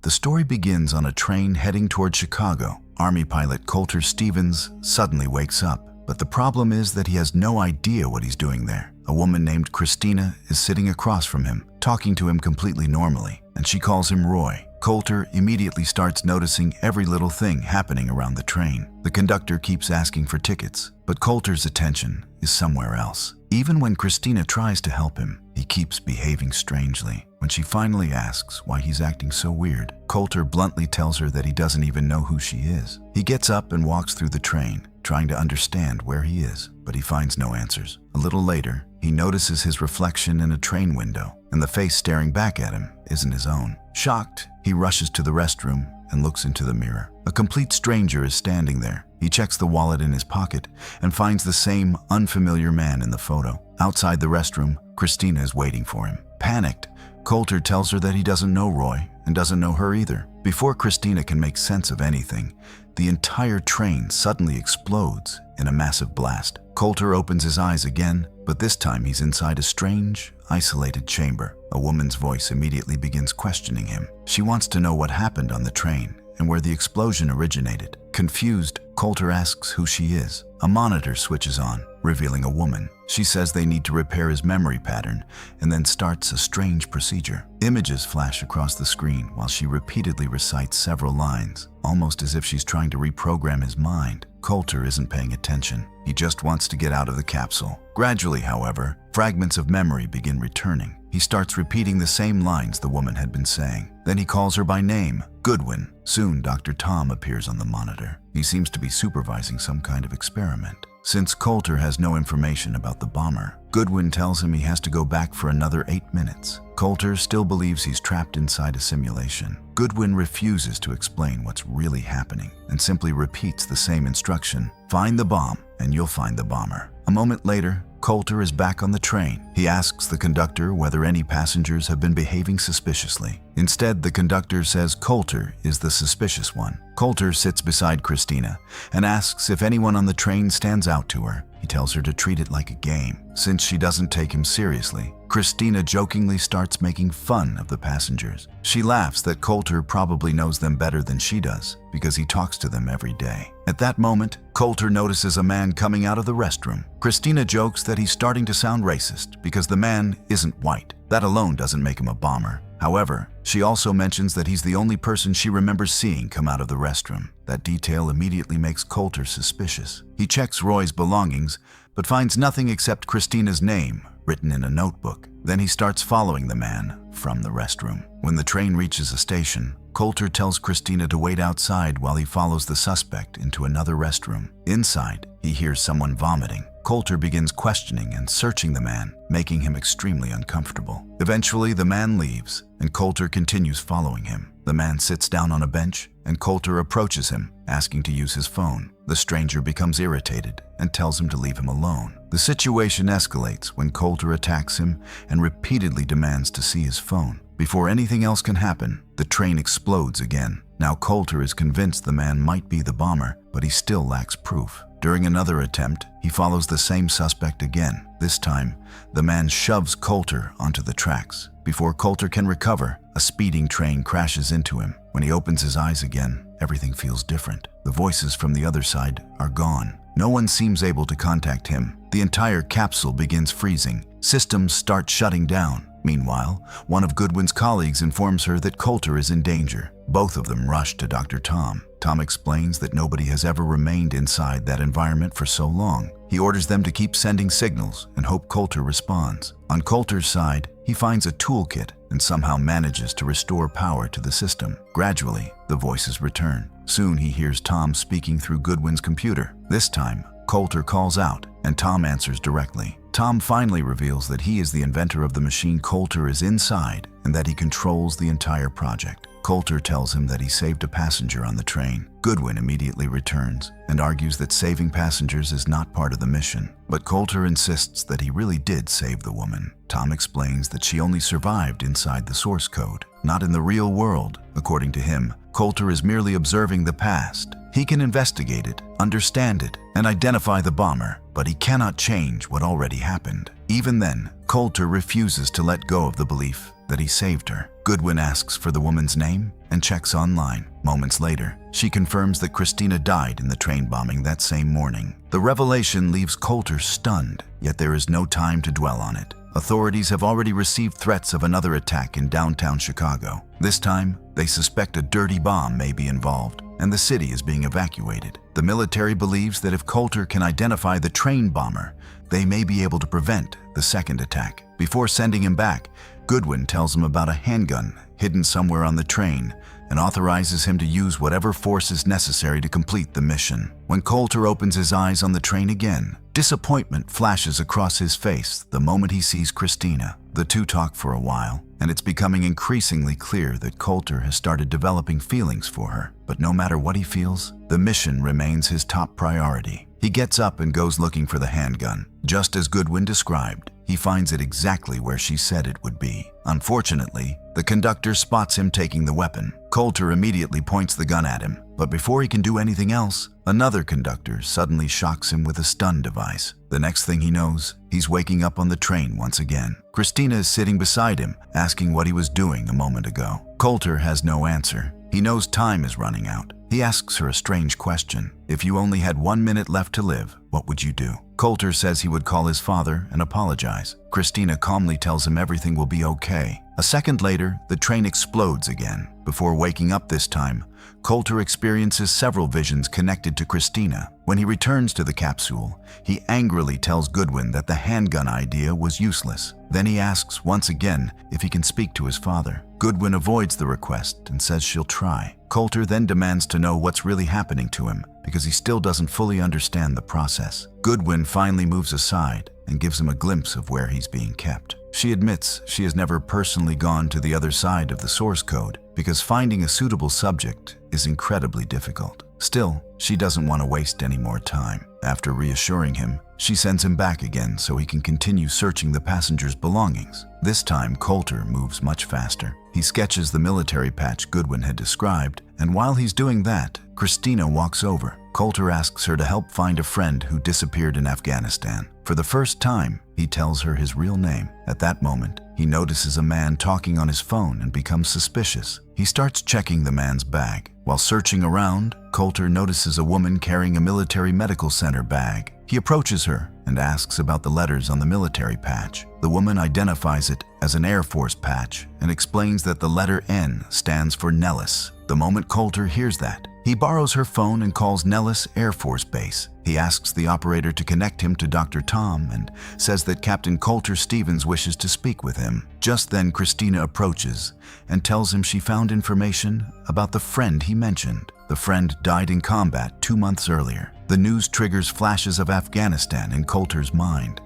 The story begins on a train heading toward Chicago. Army pilot Coulter Stevens suddenly wakes up, but the problem is that he has no idea what he's doing there. A woman named Christina is sitting across from him, talking to him completely normally, and she calls him Roy. Coulter immediately starts noticing every little thing happening around the train. The conductor keeps asking for tickets, but Coulter's attention is somewhere else. Even when Christina tries to help him, he keeps behaving strangely. When she finally asks why he's acting so weird, Coulter bluntly tells her that he doesn't even know who she is. He gets up and walks through the train, trying to understand where he is, but he finds no answers. A little later, he notices his reflection in a train window, and the face staring back at him isn't his own. Shocked, he rushes to the restroom and looks into the mirror. A complete stranger is standing there. He checks the wallet in his pocket and finds the same unfamiliar man in the photo. Outside the restroom, Christina is waiting for him. Panicked, Coulter tells her that he doesn't know Roy and doesn't know her either. Before Christina can make sense of anything, the entire train suddenly explodes in a massive blast. Coulter opens his eyes again, but this time he's inside a strange, isolated chamber. A woman's voice immediately begins questioning him. She wants to know what happened on the train and where the explosion originated. Confused, Coulter asks who she is. A monitor switches on, revealing a woman. She says they need to repair his memory pattern and then starts a strange procedure. Images flash across the screen while she repeatedly recites several lines, almost as if she's trying to reprogram his mind. Coulter isn't paying attention. He just wants to get out of the capsule. Gradually, however, fragments of memory begin returning. He starts repeating the same lines the woman had been saying. Then he calls her by name, Goodwin. Soon, Dr. Tom appears on the monitor. He seems to be supervising some kind of experiment. Since Coulter has no information about the bomber, Goodwin tells him he has to go back for another 8 minutes. Coulter still believes he's trapped inside a simulation. Goodwin refuses to explain what's really happening and simply repeats the same instruction: find the bomb and you'll find the bomber. A moment later, Coulter is back on the train. He asks the conductor whether any passengers have been behaving suspiciously. Instead, the conductor says Coulter is the suspicious one. Coulter sits beside Christina and asks if anyone on the train stands out to her. He tells her to treat it like a game. Since she doesn't take him seriously, Christina jokingly starts making fun of the passengers. She laughs that Coulter probably knows them better than she does because he talks to them every day. At that moment, Coulter notices a man coming out of the restroom. Christina jokes that he's starting to sound racist because the man isn't white. That alone doesn't make him a bomber. However, she also mentions that he's the only person she remembers seeing come out of the restroom. That detail immediately makes Coulter suspicious. He checks Roy's belongings, but finds nothing except Christina's name written in a notebook. Then he starts following the man from the restroom. When the train reaches a station, Coulter tells Christina to wait outside while he follows the suspect into another restroom. Inside, he hears someone vomiting. Coulter begins questioning and searching the man, making him extremely uncomfortable. Eventually, the man leaves, and Coulter continues following him. The man sits down on a bench, and Coulter approaches him, asking to use his phone. The stranger becomes irritated and tells him to leave him alone. The situation escalates when Coulter attacks him and repeatedly demands to see his phone. Before anything else can happen, the train explodes again. Now Coulter is convinced the man might be the bomber, but he still lacks proof. During another attempt, he follows the same suspect again. This time, the man shoves Coulter onto the tracks. Before Coulter can recover, a speeding train crashes into him. When he opens his eyes again, everything feels different. The voices from the other side are gone. No one seems able to contact him. The entire capsule begins freezing. Systems start shutting down. Meanwhile, one of Goodwin's colleagues informs her that Coulter is in danger. Both of them rush to Dr. Tom. Tom explains that nobody has ever remained inside that environment for so long. He orders them to keep sending signals and hope Coulter responds. On Coulter's side, he finds a toolkit and somehow manages to restore power to the system. Gradually, the voices return. Soon he hears Tom speaking through Goodwin's computer. This time, Coulter calls out, and Tom answers directly. Tom finally reveals that he is the inventor of the machine Coulter is inside and that he controls the entire project. Coulter tells him that he saved a passenger on the train. Goodwin immediately returns and argues that saving passengers is not part of the mission. But Coulter insists that he really did save the woman. Tom explains that she only survived inside the source code, not in the real world. According to him, Coulter is merely observing the past. He can investigate it, understand it, and identify the bomber, but he cannot change what already happened. Even then, Coulter refuses to let go of the belief that he saved her. Goodwin asks for the woman's name and checks online. Moments later, she confirms that Christina died in the train bombing that same morning. The revelation leaves Coulter stunned, yet there is no time to dwell on it. Authorities have already received threats of another attack in downtown Chicago. This time, they suspect a dirty bomb may be involved, and the city is being evacuated. The military believes that if Coulter can identify the train bomber, they may be able to prevent the second attack. Before sending him back, Goodwin tells him about a handgun hidden somewhere on the train and authorizes him to use whatever force is necessary to complete the mission. When Coulter opens his eyes on the train again, disappointment flashes across his face the moment he sees Christina. The two talk for a while, and it's becoming increasingly clear that Coulter has started developing feelings for her. But no matter what he feels, the mission remains his top priority. He gets up and goes looking for the handgun. Just as Goodwin described, he finds it exactly where she said it would be. Unfortunately, the conductor spots him taking the weapon. Coulter immediately points the gun at him, but before he can do anything else, another conductor suddenly shocks him with a stun device. The next thing he knows, he's waking up on the train once again. Christina is sitting beside him, asking what he was doing a moment ago. Coulter has no answer. He knows time is running out. He asks her a strange question. If you only had 1 minute left to live, what would you do? Coulter says he would call his father and apologize. Christina calmly tells him everything will be okay. A second later, the train explodes again. Before waking up this time, Coulter experiences several visions connected to Christina. When he returns to the capsule, he angrily tells Goodwin that the handgun idea was useless. Then he asks once again if he can speak to his father. Goodwin avoids the request and says she'll try. Coulter then demands to know what's really happening to him because he still doesn't fully understand the process. Goodwin finally moves aside and gives him a glimpse of where he's being kept. She admits she has never personally gone to the other side of the source code because finding a suitable subject is incredibly difficult. Still, she doesn't want to waste any more time. After reassuring him, she sends him back again so he can continue searching the passengers' belongings. This time, Coulter moves much faster. He sketches the military patch Goodwin had described, and while he's doing that, Christina walks over. Coulter asks her to help find a friend who disappeared in Afghanistan. For the first time, he tells her his real name. At that moment, he notices a man talking on his phone and becomes suspicious. He starts checking the man's bag. While searching around, Coulter notices a woman carrying a military medical center bag. He approaches her and asks about the letters on the military patch. The woman identifies it as an Air Force patch and explains that the letter N stands for Nellis. The moment Coulter hears that, he borrows her phone and calls Nellis Air Force Base. He asks the operator to connect him to Dr. Tom and says that Captain Coulter Stevens wishes to speak with him. Just then, Christina approaches and tells him she found information about the friend he mentioned. The friend died in combat 2 months earlier. The news triggers flashes of Afghanistan in Coulter's mind.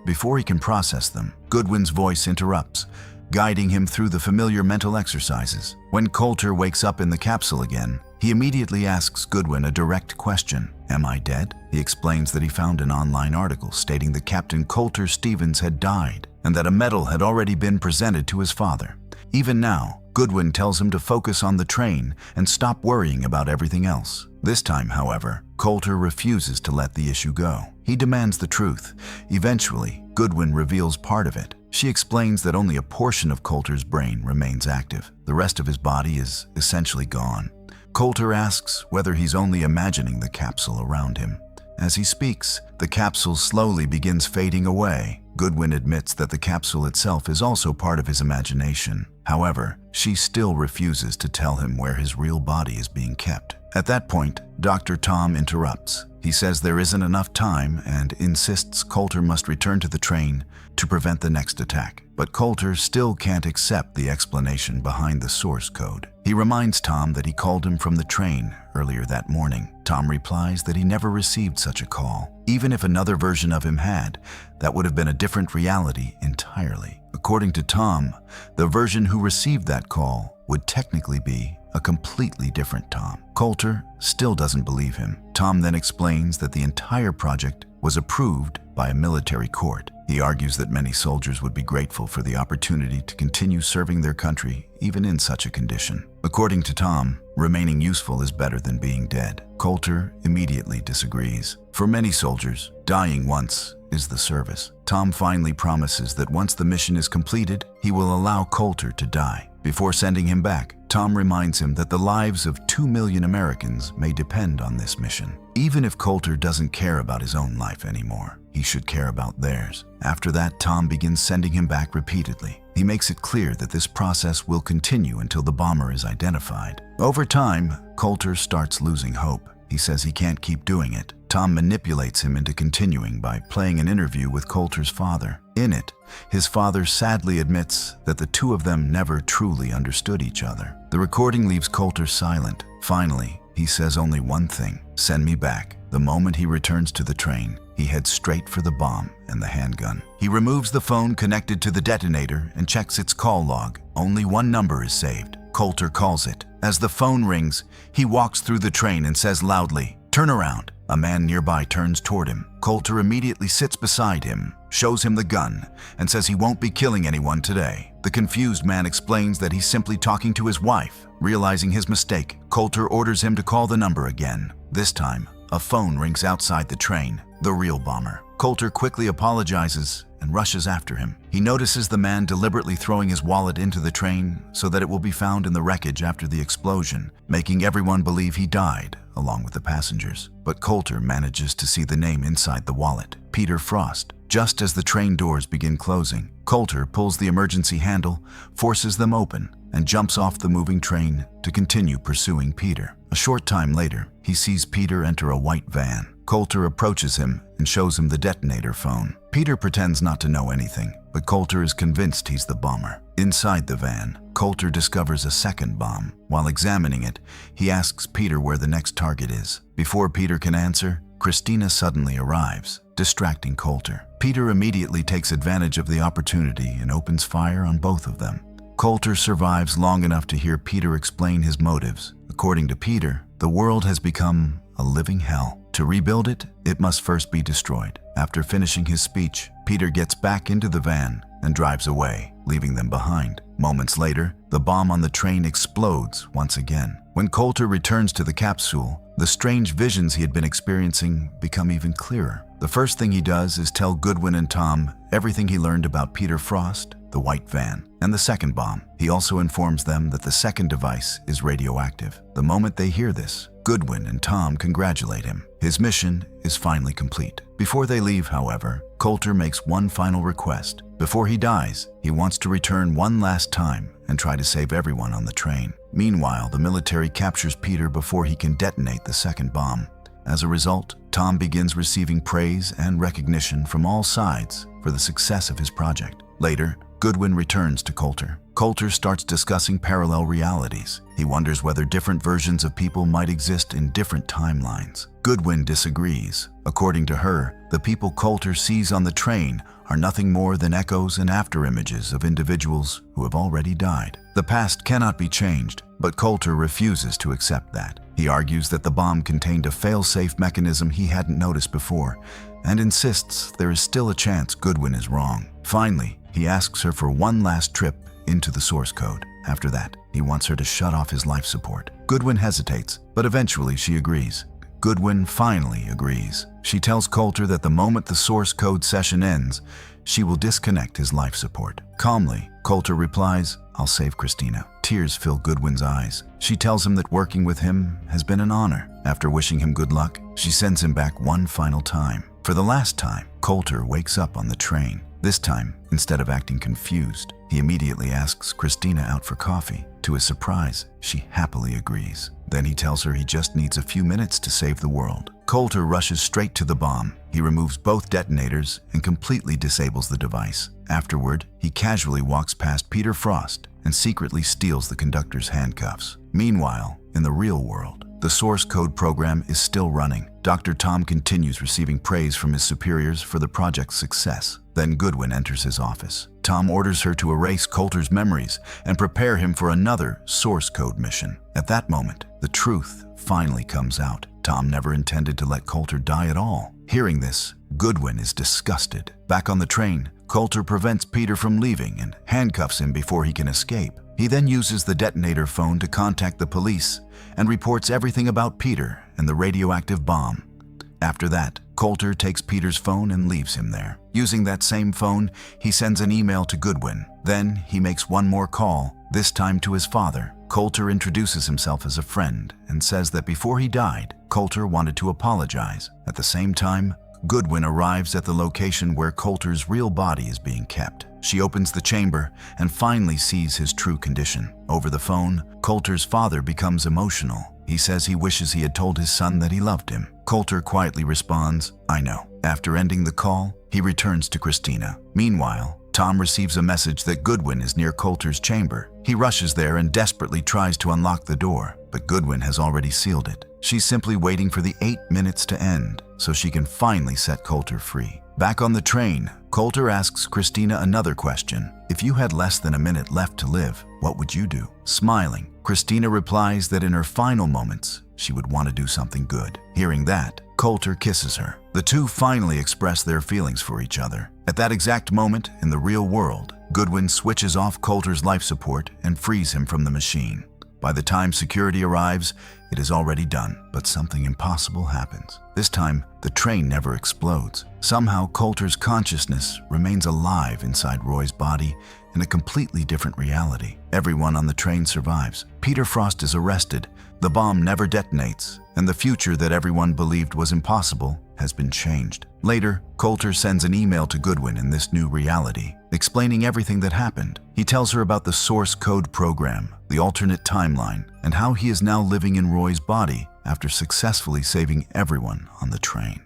Before he can process them, Goodwin's voice interrupts, guiding him through the familiar mental exercises. When Coulter wakes up in the capsule again, he immediately asks Goodwin a direct question. Am I dead? He explains that he found an online article stating that Captain Coulter Stevens had died and that a medal had already been presented to his father. Even now, Goodwin tells him to focus on the train and stop worrying about everything else. This time, however, Coulter refuses to let the issue go. He demands the truth. Eventually, Goodwin reveals part of it. She explains that only a portion of Coulter's brain remains active. The rest of his body is essentially gone. Coulter asks whether he's only imagining the capsule around him. As he speaks, the capsule slowly begins fading away. Goodwin admits that the capsule itself is also part of his imagination. However, she still refuses to tell him where his real body is being kept. At that point, Dr. Tom interrupts. He says there isn't enough time and insists Coulter must return to the train to prevent the next attack. But Coulter still can't accept the explanation behind the source code. He reminds Tom that he called him from the train earlier that morning. Tom replies that he never received such a call. Even if another version of him had, that would have been a different reality entirely. According to Tom, the version who received that call would technically be a completely different Tom. Coulter still doesn't believe him. Tom then explains that the entire project was approved by a military court. He argues that many soldiers would be grateful for the opportunity to continue serving their country even in such a condition. According to Tom, remaining useful is better than being dead. Coulter immediately disagrees. For many soldiers, dying once is the service. Tom finally promises that once the mission is completed, he will allow Coulter to die. Before sending him back, Tom reminds him that the lives of 2 million Americans may depend on this mission. Even if Coulter doesn't care about his own life anymore, he should care about theirs. After that, Tom begins sending him back repeatedly. He makes it clear that this process will continue until the bomber is identified. Over time, Coulter starts losing hope. He says he can't keep doing it. Tom manipulates him into continuing by playing an interview with Coulter's father. In it, his father sadly admits that the two of them never truly understood each other. The recording leaves Coulter silent. Finally, he says only one thing: "Send me back." The moment he returns to the train, he heads straight for the bomb and the handgun. He removes the phone connected to the detonator and checks its call log. Only one number is saved. Coulter calls it. As the phone rings, he walks through the train and says loudly, "Turn around." A man nearby turns toward him. Coulter immediately sits beside him, shows him the gun, and says he won't be killing anyone today. The confused man explains that he's simply talking to his wife. Realizing his mistake, Coulter orders him to call the number again. This time, a phone rings outside the train. The real bomber. Coulter quickly apologizes and rushes after him. He notices the man deliberately throwing his wallet into the train so that it will be found in the wreckage after the explosion, making everyone believe he died, along with the passengers. But Coulter manages to see the name inside the wallet: Peter Frost. Just as the train doors begin closing, Coulter pulls the emergency handle, forces them open, and jumps off the moving train to continue pursuing Peter. A short time later, he sees Peter enter a white van. Coulter approaches him and shows him the detonator phone. Peter pretends not to know anything, but Coulter is convinced he's the bomber. Inside the van, Coulter discovers a second bomb. While examining it, he asks Peter where the next target is. Before Peter can answer, Christina suddenly arrives, distracting Coulter. Peter immediately takes advantage of the opportunity and opens fire on both of them. Coulter survives long enough to hear Peter explain his motives. According to Peter, the world has become a living hell. To rebuild it, it must first be destroyed. After finishing his speech, Peter gets back into the van and drives away, leaving them behind. Moments later, the bomb on the train explodes once again. When Coulter returns to the capsule, the strange visions he had been experiencing become even clearer. The first thing he does is tell Goodwin and Tom everything he learned about Peter Frost, the white van, and the second bomb. He also informs them that the second device is radioactive. The moment they hear this, Goodwin and Tom congratulate him. His mission is finally complete. Before they leave, however, Coulter makes one final request. Before he dies, he wants to return one last time and try to save everyone on the train. Meanwhile, the military captures Peter before he can detonate the second bomb. As a result, Tom begins receiving praise and recognition from all sides for the success of his project. Later, Goodwin returns to Coulter. Coulter starts discussing parallel realities. He wonders whether different versions of people might exist in different timelines. Goodwin disagrees. According to her, the people Coulter sees on the train are nothing more than echoes and afterimages of individuals who have already died. The past cannot be changed, but Coulter refuses to accept that. He argues that the bomb contained a fail-safe mechanism he hadn't noticed before, and insists there is still a chance Goodwin is wrong. Finally, he asks her for one last trip into the source code. After that, he wants her to shut off his life support. Goodwin hesitates, but eventually she agrees. Goodwin finally agrees. She tells Coulter that the moment the source code session ends, she will disconnect his life support. Calmly, Coulter replies, "I'll save Christina." Tears fill Goodwin's eyes. She tells him that working with him has been an honor. After wishing him good luck, she sends him back one final time. For the last time, Coulter wakes up on the train. This time, instead of acting confused, he immediately asks Christina out for coffee. To his surprise, she happily agrees. Then he tells her he just needs a few minutes to save the world. Coulter rushes straight to the bomb. He removes both detonators and completely disables the device. Afterward, he casually walks past Peter Frost and secretly steals the conductor's handcuffs. Meanwhile, in the real world, the source code program is still running. Dr. Tom continues receiving praise from his superiors for the project's success. Then Goodwin enters his office. Tom orders her to erase Coulter's memories and prepare him for another source code mission. At that moment, the truth finally comes out. Tom never intended to let Coulter die at all. Hearing this, Goodwin is disgusted. Back on the train, Coulter prevents Peter from leaving and handcuffs him before he can escape. He then uses the detonator phone to contact the police and reports everything about Peter and the radioactive bomb. After that, Coulter takes Peter's phone and leaves him there. Using that same phone, he sends an email to Goodwin. Then he makes one more call, this time to his father. Coulter introduces himself as a friend and says that before he died, Coulter wanted to apologize. At the same time, Goodwin arrives at the location where Coulter's real body is being kept. She opens the chamber and finally sees his true condition. Over the phone, Coulter's father becomes emotional. He says he wishes he had told his son that he loved him. Coulter quietly responds, "I know." After ending the call, he returns to Christina. Meanwhile, Tom receives a message that Goodwin is near Coulter's chamber. He rushes there and desperately tries to unlock the door, but Goodwin has already sealed it. She's simply waiting for the 8 minutes to end so she can finally set Coulter free. Back on the train, Coulter asks Christina another question. If you had less than a minute left to live, what would you do? Smiling, Christina replies that in her final moments, she would want to do something good. Hearing that, Coulter kisses her. The two finally express their feelings for each other. At that exact moment, in the real world, Goodwin switches off Coulter's life support and frees him from the machine. By the time security arrives, it is already done, but something impossible happens. This time, the train never explodes. Somehow, Coulter's consciousness remains alive inside Roy's body in a completely different reality. Everyone on the train survives. Peter Frost is arrested, the bomb never detonates, and the future that everyone believed was impossible has been changed. Later, Coulter sends an email to Goodwin in this new reality, explaining everything that happened. He tells her about the source code program, the alternate timeline, and how he is now living in Roy's body after successfully saving everyone on the train.